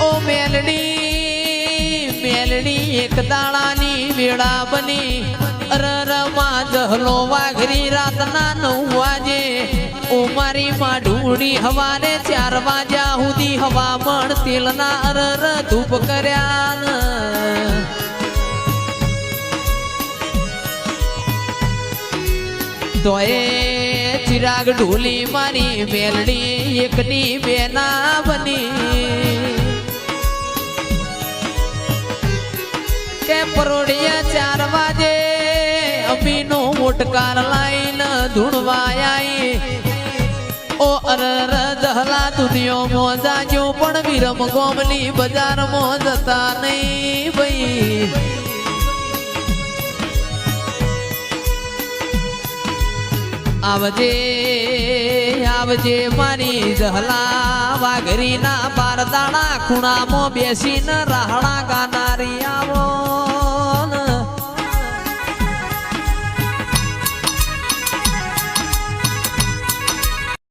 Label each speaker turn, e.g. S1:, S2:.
S1: ઓ મેલડી મેલડી એક દાડાની વેળા બની અરરમાં જહલો વાઘરી રાતના 9 વાગે ઓ મારી માં ઢૂંઢી હવારે 4 વાગ્યા સુધી હવામણ તેલના અરર ધૂપ કર્યા તો એ ચિરાગ ઢોલી મારી મેલડી એકની બેના બની કે પરોડિયા 4 વાગે અમીનો મોટકાર લાઈન ધૂણવાય ઓ અરર દહલા દુનિયો મોજાજો પણ વિરમ ગોમની બજારમાં જતા નહીં ભાઈ આવજે આવજે મારી જહલા વાઘરીના બારદાણા ખૂણામાં બેસીને રાહડા